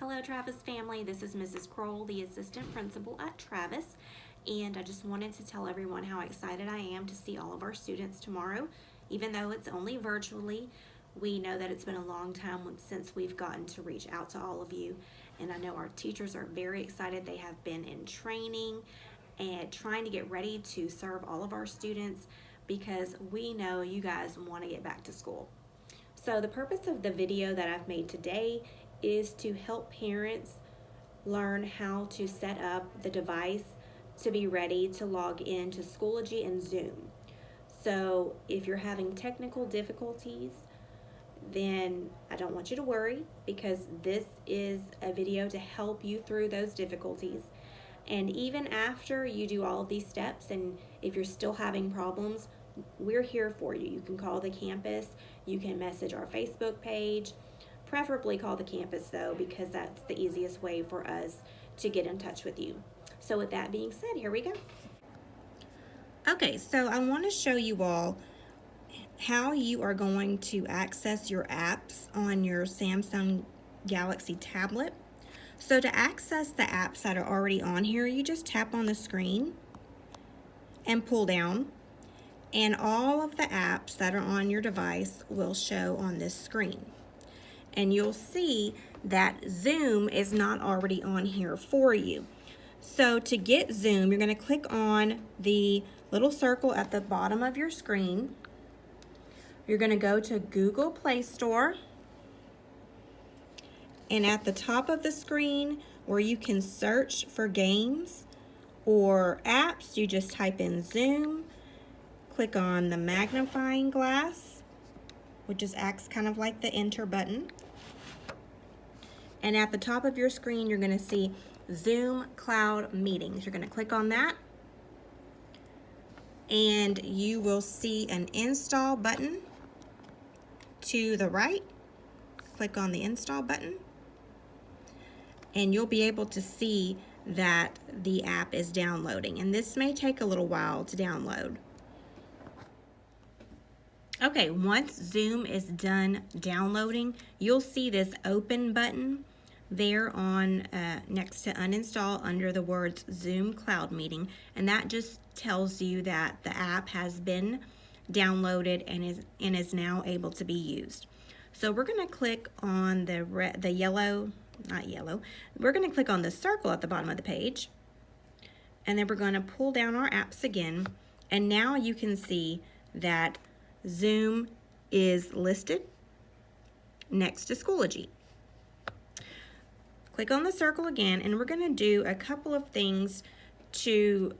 Hello Travis family, this is Mrs. Kroll, the assistant principal at Travis, and I just wanted to tell everyone how excited I am to see all of our students tomorrow. Even though it's only virtually, we know that it's been a long time since we've gotten to reach out to all of you, and I know our teachers are very excited. They have been in training and trying to get ready to serve all of our students because we know you guys want to get back to school. So the purpose of the video that I've made today is to help parents learn how to set up the device to be ready to log into Schoology and Zoom. So if you're having technical difficulties, then I don't want you to worry, because this is a video to help you through those difficulties. And even after you do all of these steps, and if you're still having problems, we're here for you. You can call the campus, you can message our Facebook page. Preferably call the campus though, because that's the easiest way for us to get in touch with you. So with that being said, here we go. Okay, so I want to show you all how you are going to access your apps on your Samsung Galaxy tablet. So to access the apps that are already on here, you just tap on the screen and pull down, and all of the apps that are on your device will show on this screen. And you'll see that Zoom is not already on here for you. So to get Zoom, you're going to click on the little circle at the bottom of your screen. You're going to go to Google Play Store. And at the top of the screen where you can search for games or apps, you just type in Zoom. Click on the magnifying glass, which acts kind of like the enter button. And at the top of your screen, you're going to see Zoom Cloud Meetings. You're going to click on that, and you will see an install button to the right. Click on the install button, and you'll be able to see that the app is downloading. And this may take a little while to download. Okay, once Zoom is done downloading, you'll see this open button there on next to uninstall under the words Zoom Cloud Meeting, and that just tells you that the app has been downloaded and is now able to be used. So we're going to click on the yellow, not yellow, we're going to click on the circle at the bottom of the page, and then we're going to pull down our apps again, and now you can see that Zoom is listed next to Schoology. Click on the circle again, and we're going to do a couple of things to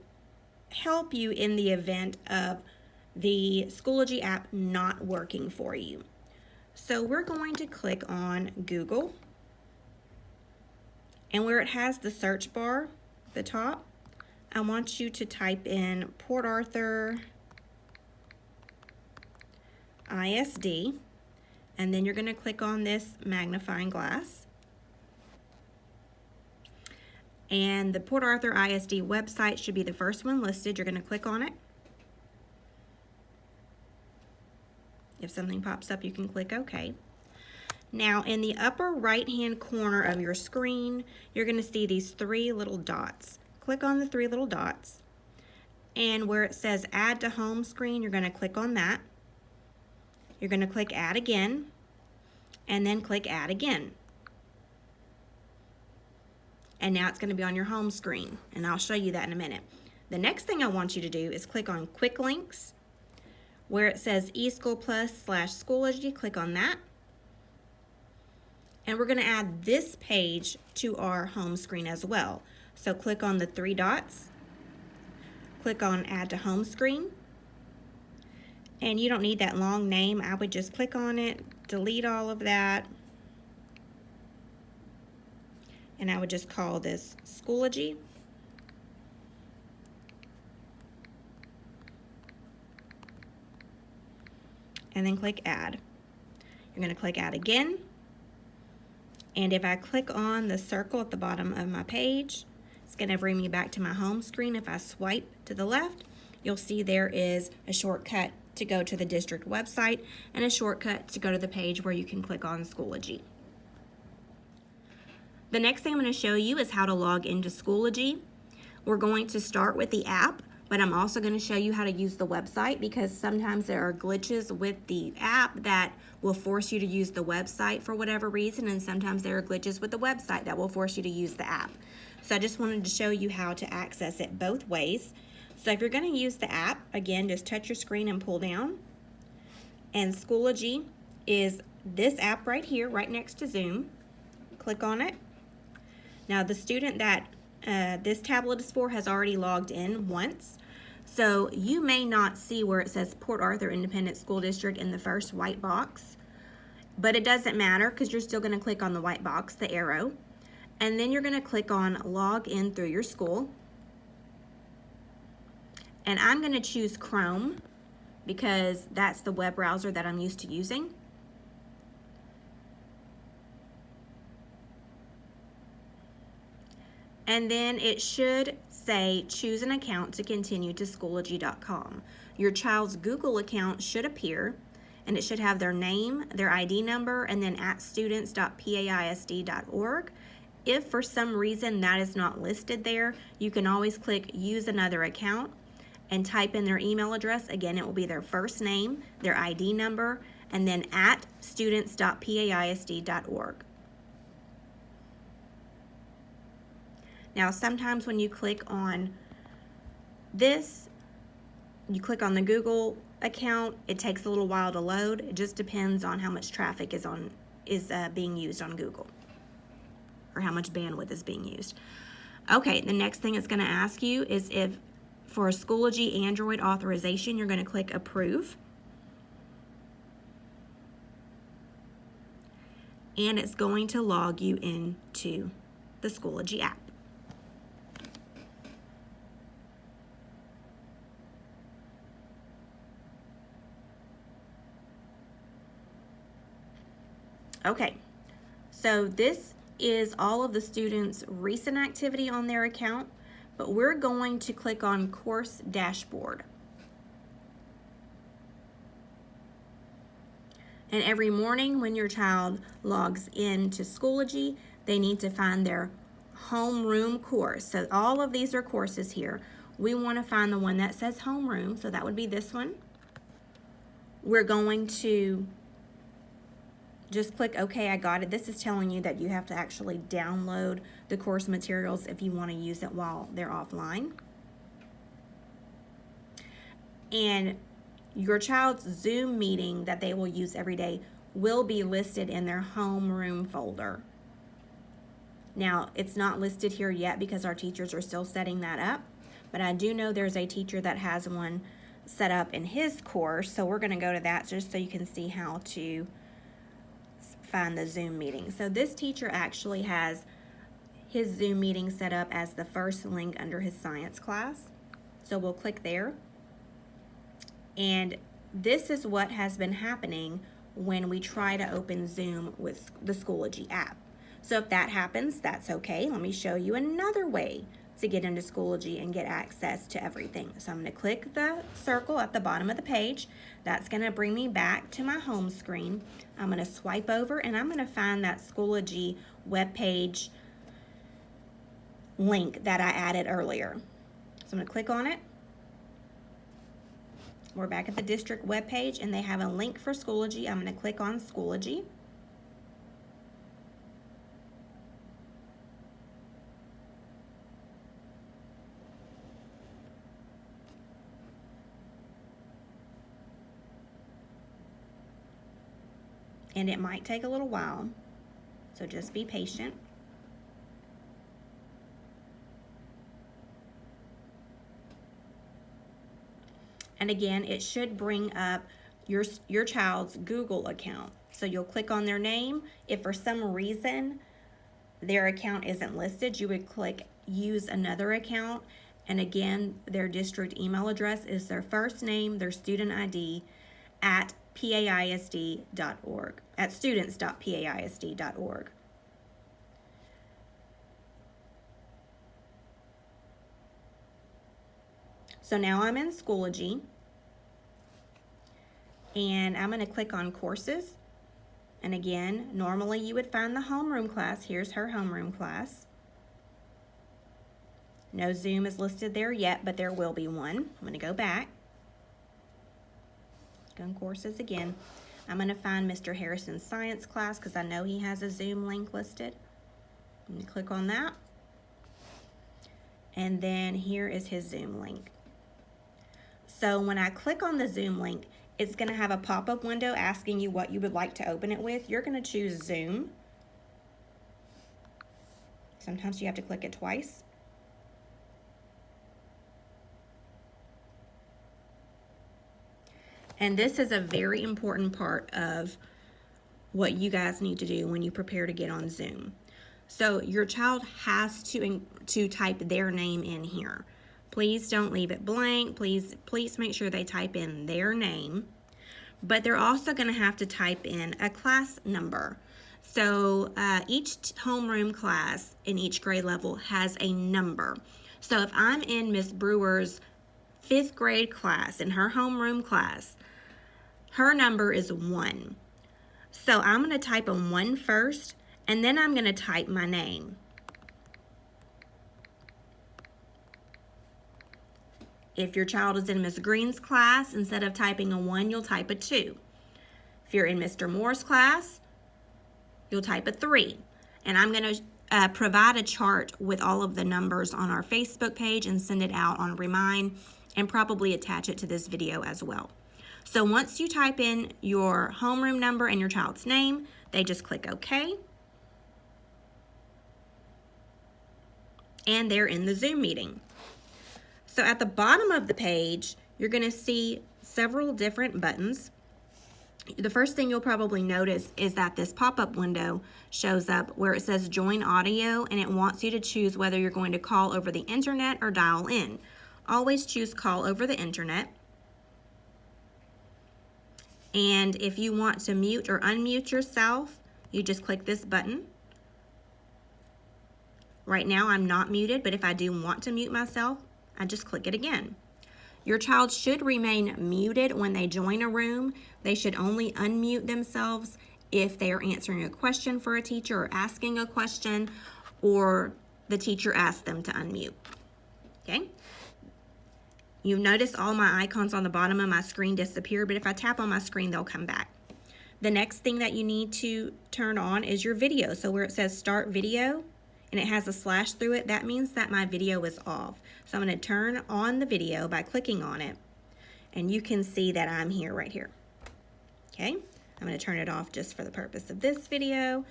help you in the event of the Schoology app not working for you. So we're going to click on Google, and where it has the search bar at the top, I want you to type in Port Arthur ISD, and then you're going to click on this magnifying glass. And the Port Arthur ISD website should be the first one listed. You're going to click on it. If something pops up, you can click OK. Now, in the upper right-hand corner of your screen, you're going to see these three little dots. Click on the three little dots. And where it says Add to Home Screen, you're going to click on that. You're going to click Add Again, and then click Add Again. And now it's going to be on your home screen, and I'll show you that in a minute. The next thing I want you to do is click on Quick Links, where it says eSchoolPlus/Schoology. Click on that. And we're going to add this page to our home screen as well. So click on the three dots, click on Add to Home Screen, and you don't need that long name. I would just click on it, delete all of that, and I would just call this Schoology. And then click Add. You're going to click Add again. And if I click on the circle at the bottom of my page, it's going to bring me back to my home screen. If I swipe to the left, you'll see there is a shortcut to go to the district website and a shortcut to go to the page where you can click on Schoology. The next thing I'm going to show you is how to log into Schoology. We're going to start with the app, but I'm also going to show you how to use the website because sometimes there are glitches with the app that will force you to use the website for whatever reason, and sometimes there are glitches with the website that will force you to use the app. So I just wanted to show you how to access it both ways. So if you're going to use the app, again, just touch your screen and pull down. And Schoology is this app right here, right next to Zoom. Click on it. Now the student that this tablet is for has already logged in once. So you may not see where it says Port Arthur Independent School District in the first white box, but it doesn't matter because you're still going to click on the white box, the arrow, and then you're going to click on Log In Through Your School. And I'm going to choose Chrome because that's the web browser that I'm used to using. And then it should say choose an account to continue to Schoology.com. Your child's Google account should appear, and it should have their name, their ID number, and then at students.paisd.org. If for some reason that is not listed there, you can always click use another account and type in their email address. Again, it will be their first name, their ID number, and then at students.paisd.org. Now, sometimes when you click on this, you click on the Google account, it takes a little while to load. It just depends on how much traffic is being used on Google, or how much bandwidth is being used. Okay, the next thing it's going to ask you is if for a Schoology Android authorization, you're going to click Approve. And it's going to log you into the Schoology app. Okay, so this is all of the students' recent activity on their account, but we're going to click on Course Dashboard. And every morning when your child logs into Schoology, they need to find their homeroom course. So all of these are courses here. We want to find the one that says homeroom, so that would be this one. We're going to just click OK, I got it. This is telling you that you have to actually download the course materials if you want to use it while they're offline. And your child's Zoom meeting that they will use every day will be listed in their homeroom folder. Now, it's not listed here yet because our teachers are still setting that up, but I do know there's a teacher that has one set up in his course, so we're going to go to that just so you can see how to find the Zoom meeting. So this teacher actually has his Zoom meeting set up as the first link under his science class. So we'll click there. And this is what has been happening when we try to open Zoom with the Schoology app. So if that happens, that's okay. Let me show you another way to get into Schoology and get access to everything. So I'm going to click the circle at the bottom of the page. That's going to bring me back to my home screen. I'm going to swipe over and I'm going to find that Schoology webpage link that I added earlier. So I'm going to click on it. We're back at the district webpage and they have a link for Schoology. I'm going to click on Schoology. And it might take a little while, so just be patient. And again, it should bring up your child's Google account. So you'll click on their name. If for some reason their account isn't listed, you would click Use Another Account. And again, their district email address is their first name, their student ID, at paisd.org, at students.paisd.org. So now I'm in Schoology, and I'm going to click on Courses, And again, normally you would find the homeroom class. Here's her homeroom class. No Zoom is listed there yet, but there will be one. I'm going to go back. Go in courses again. I'm going to find Mr. Harrison's science class because I know he has a Zoom link listed. I'm going to click on that. And then here is his Zoom link. So when I click on the Zoom link, it's going to have a pop-up window asking you what you would like to open it with. You're going to choose Zoom. Sometimes you have to click it twice. And this is a very important part of what you guys need to do when you prepare to get on Zoom. So your child has to type their name in here. Please don't leave it blank. Please make sure they type in their name. But they're also going to have to type in a class number. So each homeroom class in each grade level has a number. So if I'm in Miss Brewer's 5th grade class, in her homeroom class, her number is 1. So I'm going to type a 1 first, and then I'm going to type my name. If your child is in Miss Green's class, instead of typing a 1, you'll type a 2. If you're in Mr. Moore's class, you'll type a 3. And I'm going to provide a chart with all of the numbers on our Facebook page and send it out on Remind and probably attach it to this video as well. So once you type in your homeroom number and your child's name, they just click OK. And they're in the Zoom meeting. So at the bottom of the page, you're going to see several different buttons. The first thing you'll probably notice is that this pop-up window shows up where it says Join Audio, and it wants you to choose whether you're going to call over the internet or dial in. Always choose Call over the internet. And if you want to mute or unmute yourself, you just click this button. Right now I'm not muted, but if I do want to mute myself, I just click it again. Your child should remain muted when they join a room. They should only unmute themselves if they are answering a question for a teacher or asking a question, or the teacher asks them to unmute. Okay? You've noticed all my icons on the bottom of my screen disappear, but if I tap on my screen, they'll come back. The next thing that you need to turn on is your video. So where it says Start Video, and it has a slash through it, that means that my video is off. So I'm going to turn on the video by clicking on it, and you can see that I'm here right here. Okay, I'm going to turn it off just for the purpose of this video.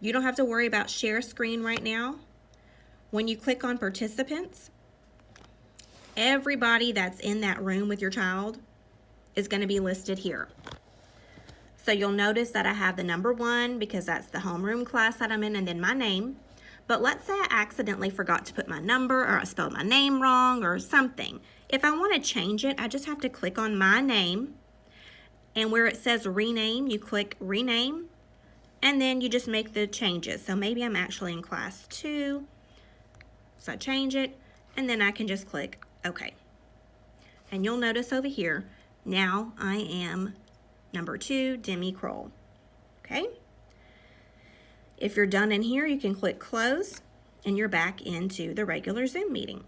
You don't have to worry about share screen right now. When you click on participants, everybody that's in that room with your child is going to be listed here. So you'll notice that I have the number 1 because that's the homeroom class that I'm in, and then my name. But let's say I accidentally forgot to put my number, or I spelled my name wrong or something. If I want to change it, I just have to click on my name, and where it says rename, you click rename, and then you just make the changes. So maybe I'm actually in class 2, so I change it, and then I can just click OK. And you'll notice over here, now I am number 2, Demi Kroll. Okay? If you're done in here, you can click close, and you're back into the regular Zoom meeting.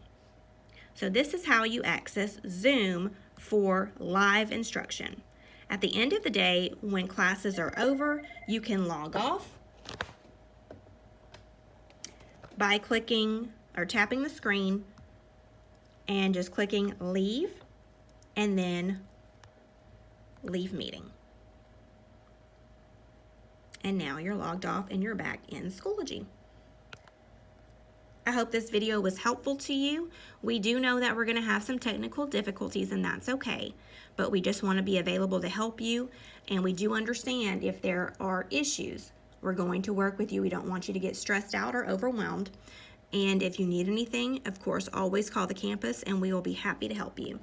So this is how you access Zoom for live instruction. At the end of the day, when classes are over, you can log off by clicking or tapping the screen and just clicking leave, and then leave meeting. And now you're logged off and you're back in Schoology. I hope this video was helpful to you. We do know that we're going to have some technical difficulties, and that's okay. But we just want to be available to help you, and we do understand if there are issues. We're going to work with you. We don't want you to get stressed out or overwhelmed. And if you need anything, of course, always call the campus, and we will be happy to help you.